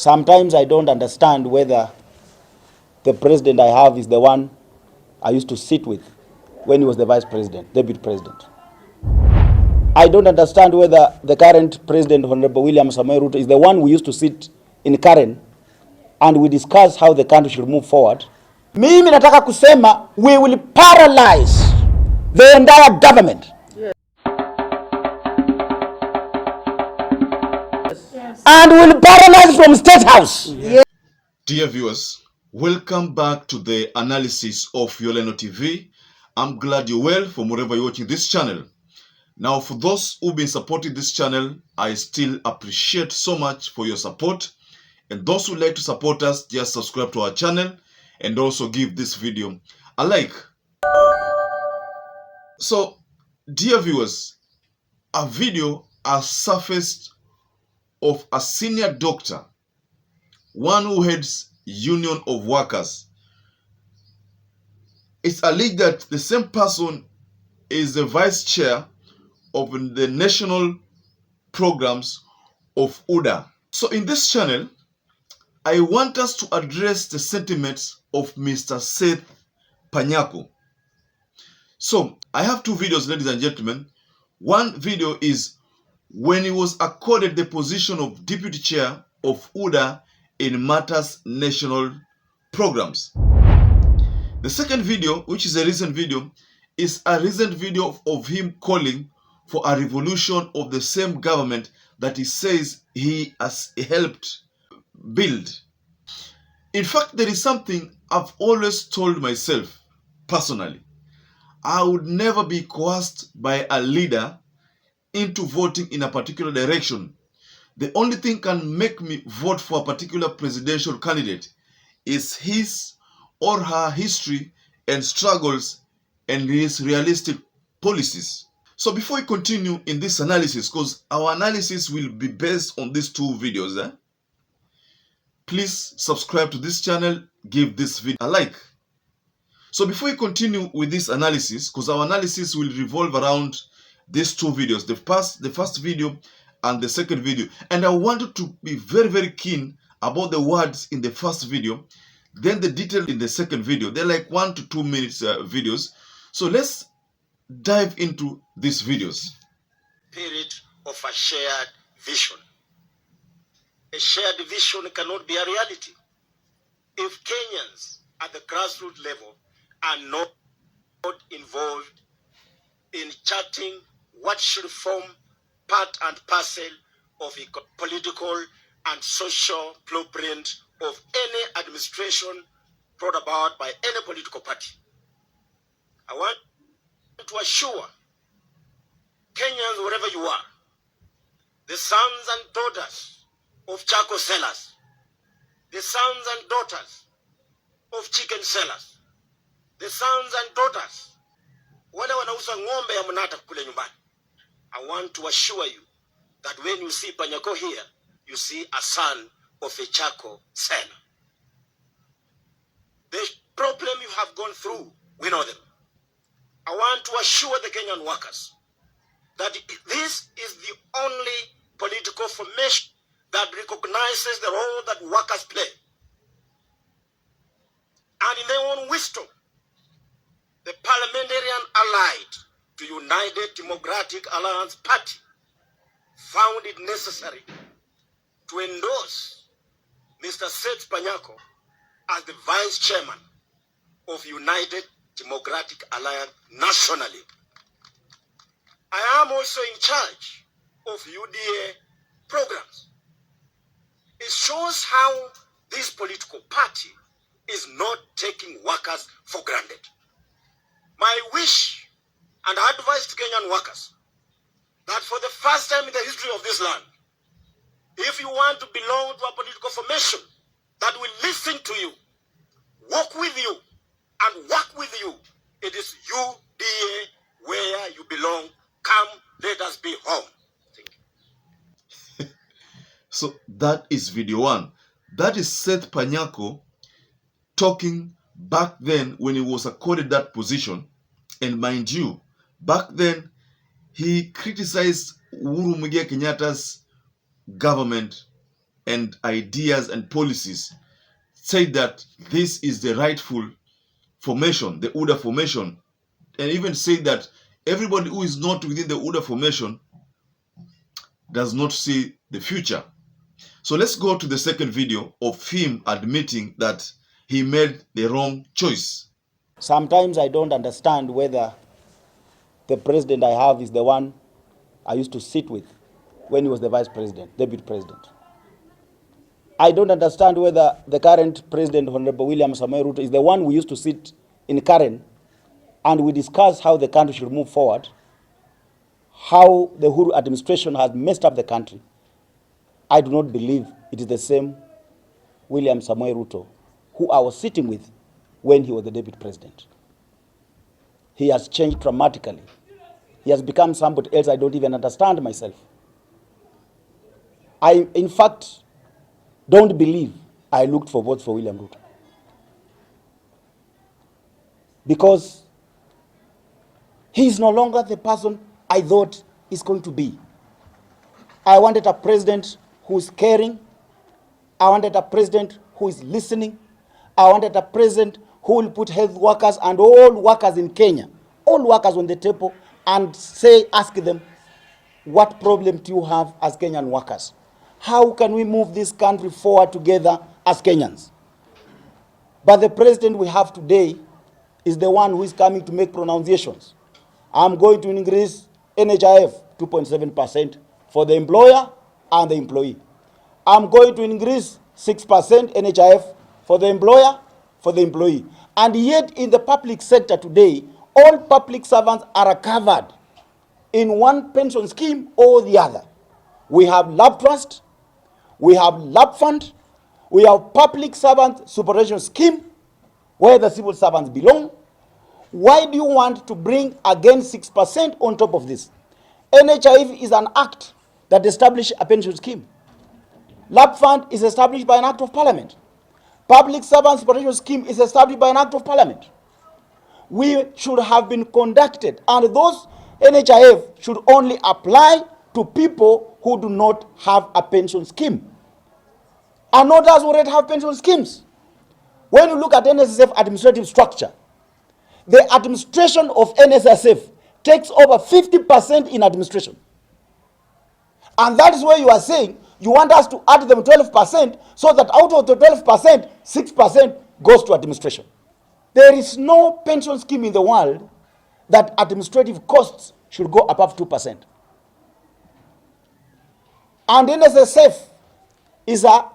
Sometimes I don't understand whether the president I have is the one I used to sit with when he was the vice president, deputy president. I don't understand whether the current president, Honorable William Samoei Ruto, is the one we used to sit in Karen and we discuss how the country should move forward. Mimi nataka kusema we will paralyze the entire government. Yes. And will paralyze from State House. Yes. Dear viewers, welcome back to the analysis of YOLENO TV. I'm glad you're well from wherever you're watching this channel. Now, for those who've been supporting this channel, I still appreciate so much for your support. And those who like to support us, just subscribe to our channel and also give this video a like. So, dear viewers, a video has surfaced of a senior doctor, one who heads Union of Workers. It's alleged that the same person is the vice chair of the national programs of UDA. So in this channel, I want us to address the sentiments of Mr. Seth Panyako. So I have two videos, ladies and gentlemen. One video is when he was accorded the position of deputy chair of UDA in matters national programs. The second video, which is a recent video, is a recent video of him calling for a revolution of the same government that he says he has helped build. In fact, there is something I've always told myself personally. I would never be coerced by a leader into voting in a particular direction. The only thing can make me vote for a particular presidential candidate is his or her history and struggles and his realistic policies. So before we continue in this analysis, because our analysis will be based on these two videos, please subscribe to this channel, give this video a like. So before we continue with this analysis, because our analysis will revolve around these two videos, the first video and the second video. And I wanted to be very, very keen about the words in the first video, then the detail in the second video. They're like 1 to 2 minutes videos. So let's dive into these videos. Spirit of a shared vision. A shared vision cannot be a reality if Kenyans at the grassroots level are not involved in charting what should form part and parcel of a political and social blueprint of any administration brought about by any political party. I want to assure Kenyans, wherever you are, the sons and daughters of charcoal sellers, the sons and daughters of chicken sellers, the sons and daughters wale wanauza ng'ombe ya mnata kule nyumbani. I want to assure you that when you see Panyako here, you see a son of a charcoal seller. The problem you have gone through, we know them. I want to assure the Kenyan workers that this is the only political formation that recognizes the role that workers play. And in their own wisdom, the parliamentarian allied to United Democratic Alliance Party found it necessary to endorse Mr. Seth Panyako as the vice chairman of United Democratic Alliance nationally. I am also in charge of UDA programs. It shows how this political party is not taking workers for granted. My wish and advice to Kenyan workers that for the first time in the history of this land, if you want to belong to a political formation that will listen to you, work with you, and work with you, it is UDA where you belong. Come, let us be home. Thank you. So that is video one. That is Seth Panyako talking back then when he was accorded that position. And mind you, back then he criticized Uhuru Muigai Kenyatta's government and ideas and policies, said that this is the rightful formation, the UDA formation, and even said that everybody who is not within the UDA formation does not see the future. So let's go to the second video of him admitting that he made the wrong choice. Sometimes I don't understand whether the president I have is the one I used to sit with when he was the vice president, deputy president. I don't understand whether the current president, Honorable William Samoei Ruto, is the one we used to sit in Karen and we discuss how the country should move forward, how the Uhuru administration has messed up the country. I do not believe it is the same William Samoei Ruto who I was sitting with when he was the deputy president. He has changed dramatically. He has become somebody else I don't even understand myself. I, in fact, don't believe I looked for votes for William Ruto. Because he is no longer the person I thought he's going to be. I wanted a president who is caring. I wanted a president who is listening. I wanted a president who will put health workers and all workers in Kenya, all workers on the table, and ask them, what problem do you have as Kenyan workers? How can we move this country forward together as Kenyans? But the president we have today is the one who is coming to make pronunciations. I'm going to increase NHIF 2.7% for the employer and the employee. I'm going to increase 6% NHIF for the employer, for the employee. And yet in the public sector today, all public servants are covered in one pension scheme or the other. We have lab trust, we have lab fund, we have public servant superannuation scheme where the civil servants belong. Why do you want to bring again 6% on top of this? NHIF is an act that establishes a pension scheme. Lab fund is established by an act of parliament. Public servant superannuation scheme is established by an act of parliament. We should have been conducted, and those NHIF should only apply to people who do not have a pension scheme. And others already have pension schemes. When you look at NSSF administrative structure, the administration of NSSF takes over 50% in administration. And that is where you are saying you want us to add them 12% so that out of the 12%, 6% goes to administration. There is no pension scheme in the world that administrative costs should go above 2%. And NSSF is a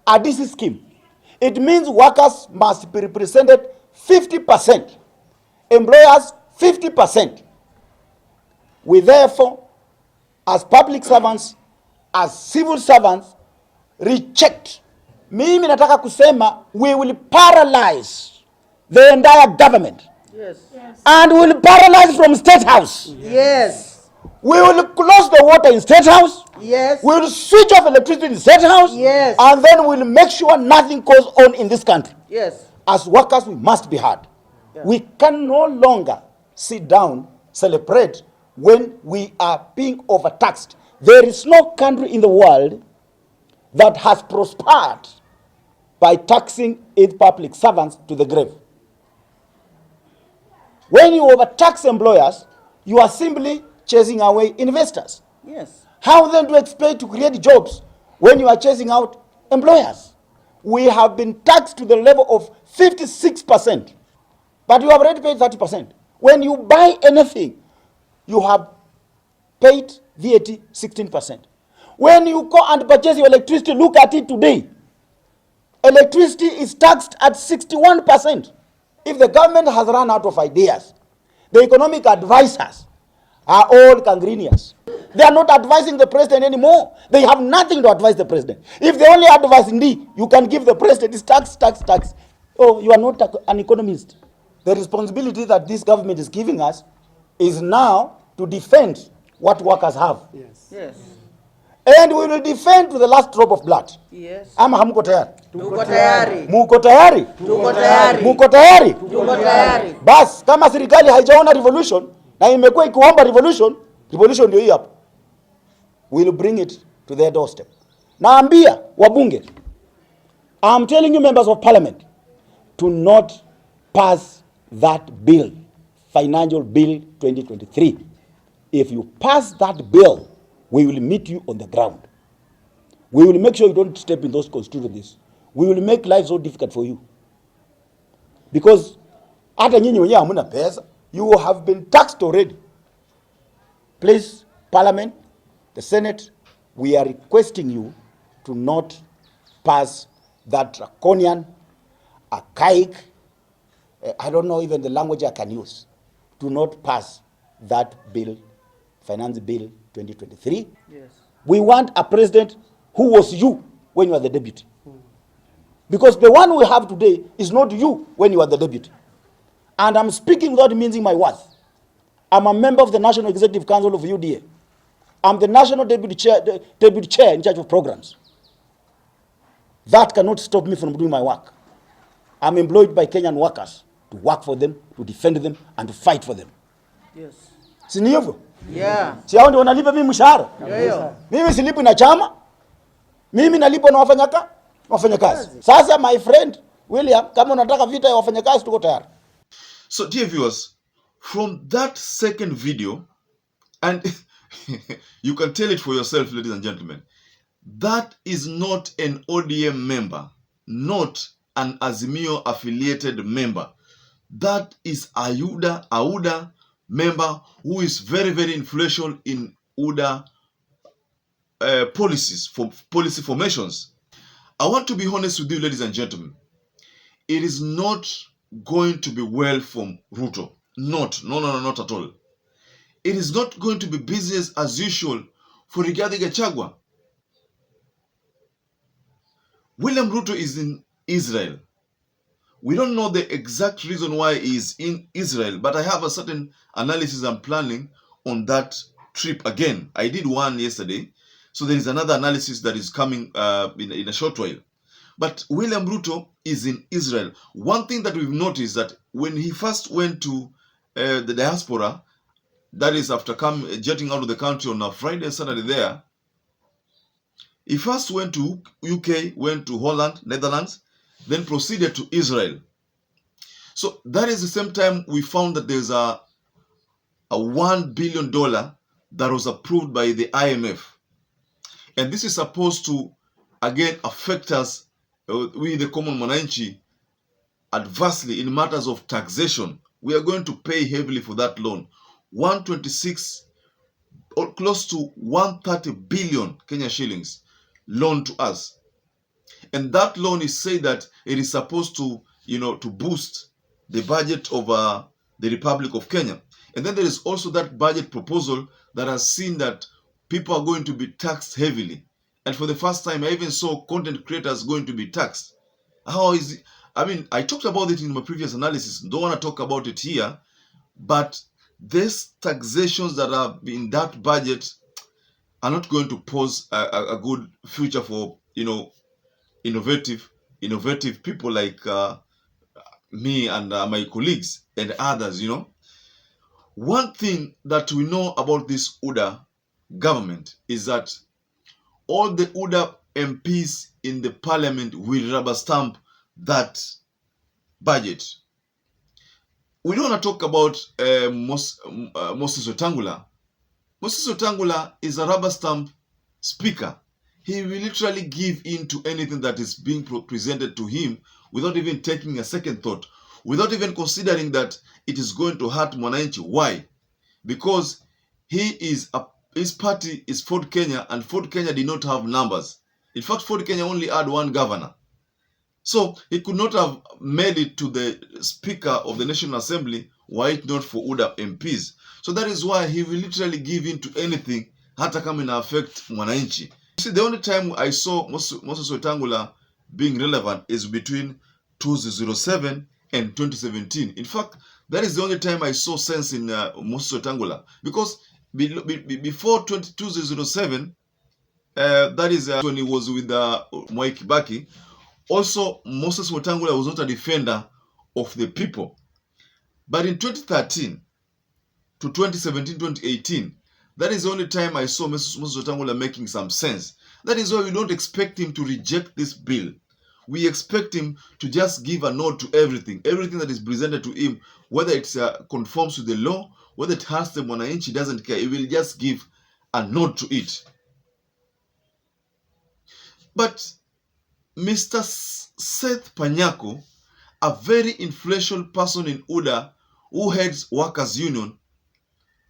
DC scheme. It means workers must be represented 50%, employers 50%. We therefore, as public servants, as civil servants, reject. Mimi nataka kusema we will paralyze the entire government. Yes. Yes. And we will paralyze from State House. Yes. We will close the water in State House. Yes. We will switch off electricity in State House. Yes. And then we will make sure nothing goes on in this country. Yes. As workers, we must be heard. Yeah. We can no longer sit down, celebrate when we are being overtaxed. There is no country in the world that has prospered by taxing its public servants to the grave. When you overtax employers, you are simply chasing away investors. Yes. How then do you expect to create jobs when you are chasing out employers? We have been taxed to the level of 56%, but you have already paid 30%. When you buy anything, you have paid VAT 16%. When you go and purchase your electricity, look at it today. Electricity is taxed at 61%. If the government has run out of ideas, the economic advisors are all Kangrinians. They are not advising the president anymore. They have nothing to advise the president. If they only advise, indeed, you can give the president is tax. Oh, you are not an economist. The responsibility that this government is giving us is now to defend what workers have. Yes. Yes. And we will defend to the last drop of blood. Yes. Ama hamko tayari? Tuko tayari. Muko tayari? Tuko tayari. Muko tayari? Tuko tayari. Bas, kama serikali haijaona revolution na imekuwa ikiomba revolution ndio hii hapa. We'll bring it to their doorstep. Naambia wabunge, I'm telling you members of parliament, to not pass that bill, Financial Bill 2023. If you pass that bill, we will meet you on the ground. We will make sure you don't step in those constituencies. We will make life so difficult for you. Because hata nyinyi wenyewe hamuna pesa, you have been taxed already. Please, Parliament, the Senate, we are requesting you to not pass that draconian, archaic, I don't know even the language I can use, to not pass that bill, Finance Bill 2023. Yes. We want a president who was you when you are the deputy. Because the one we have today is not you when you are the deputy. And I'm speaking without mincing my words. I'm a member of the National Executive Council of UDA. I'm the National Deputy Chair in charge of programs. That cannot stop me from doing my work. I'm employed by Kenyan workers to work for them, to defend them, and to fight for them. Yes. Si ni hivyo? Yeah. Si hao ndio wanalipa mimi mshahara? Yo. Mimi silipi na chama. Mimi nalipo na wafanyakazi. Sasa my friend William, kama unataka vita ya wafanyakazi tuko tayari. So dear viewers, from that second video, and you can tell it for yourself, ladies and gentlemen, that is not an ODM member, not an Azimio affiliated member. That is a UDA member who is very, very influential in UDA policies, policy formations. I want to be honest with you, ladies and gentlemen. It is not going to be well from Ruto. No, not at all. It is not going to be business as usual for Rigathi Gachagua. William Ruto is in Israel. We don't know the exact reason why he is in Israel, but I have a certain analysis I'm planning on that trip again. I did one yesterday, so there is another analysis that is coming in a short while. But William Ruto is in Israel. One thing that we've noticed that when he first went to the diaspora, that is after jetting out of the country on a Friday, Saturday there, he first went to UK, went to Holland, Netherlands, then proceeded to Israel. So that is the same time we found that there's a $1 billion that was approved by the IMF. And this is supposed to, again, affect us, we the common mwananchi, adversely in matters of taxation. We are going to pay heavily for that loan. 126 or close to 130 billion Kenya shillings loan to us. And that loan is said that it is supposed to, to boost the budget of the Republic of Kenya. And then there is also that budget proposal that has seen that people are going to be taxed heavily. And for the first time, I even saw content creators going to be taxed. How is it? I mean, I talked about it in my previous analysis. Don't want to talk about it here. But these taxations that are in that budget are not going to pose a good future for, innovative people like me and my colleagues and others, One thing that we know about this UDA government is that all the UDA MPs in the parliament will rubber stamp that budget. We don't want to talk about Moses Wetangula. Moses Wetangula is a rubber stamp speaker. He will literally give in to anything that is being presented to him without even taking a second thought, without even considering that it is going to hurt mwananchi. Why? Because his party is Ford Kenya, and Ford Kenya did not have numbers. In fact, Ford Kenya only had one governor. So he could not have made it to the Speaker of the National Assembly were it not for UDA MPs. So that is why he will literally give in to anything, hata kama ina affect mwananchi. You see, the only time I saw Moses Wetangula being relevant is between 2007 and 2017. In fact, that is the only time I saw sense in Moses Wetangula. Because before 2007, that is when he was with Mwai Kibaki, also Moses Wetangula was not a defender of the people. But in 2013 to 2017, 2018, that is the only time I saw Moses Wetangula making some sense. That is why we don't expect him to reject this bill. We expect him to just give a nod to everything. Everything that is presented to him, whether it conforms to the law, whether it has the mwananchi, he doesn't care. He will just give a nod to it. But Mr. Seth Panyako, a very influential person in UDA who heads Workers' Union,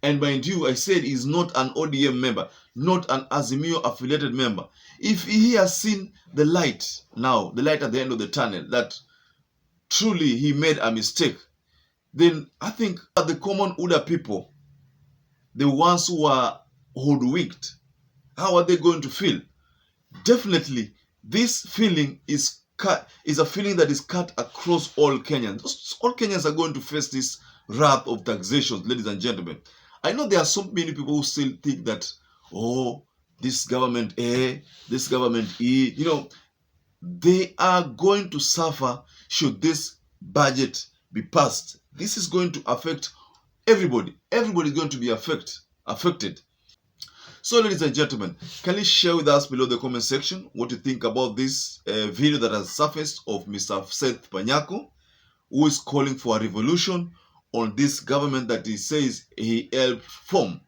and mind you, I said he's not an ODM member, not an Azimio affiliated member. If he has seen the light now, the light at the end of the tunnel, that truly he made a mistake, then I think the common UDA people, the ones who are hoodwinked, how are they going to feel? Definitely, this feeling is a feeling that is cut across all Kenyans. All Kenyans are going to face this wrath of taxation, ladies and gentlemen. I know there are so many people who still think that, oh, this government A, this government E, they are going to suffer should this budget be passed. This is going to affect everybody. Everybody is going to be affected. So, ladies and gentlemen, can you share with us below the comment section what you think about this video that has surfaced of Mr. Seth Panyako, who is calling for a revolution on this government that he says he helped form?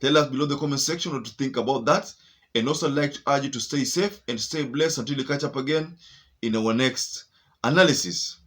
Tell us below the comment section what you think about that. And also, I'd like to urge you to stay safe and stay blessed until we catch up again in our next analysis.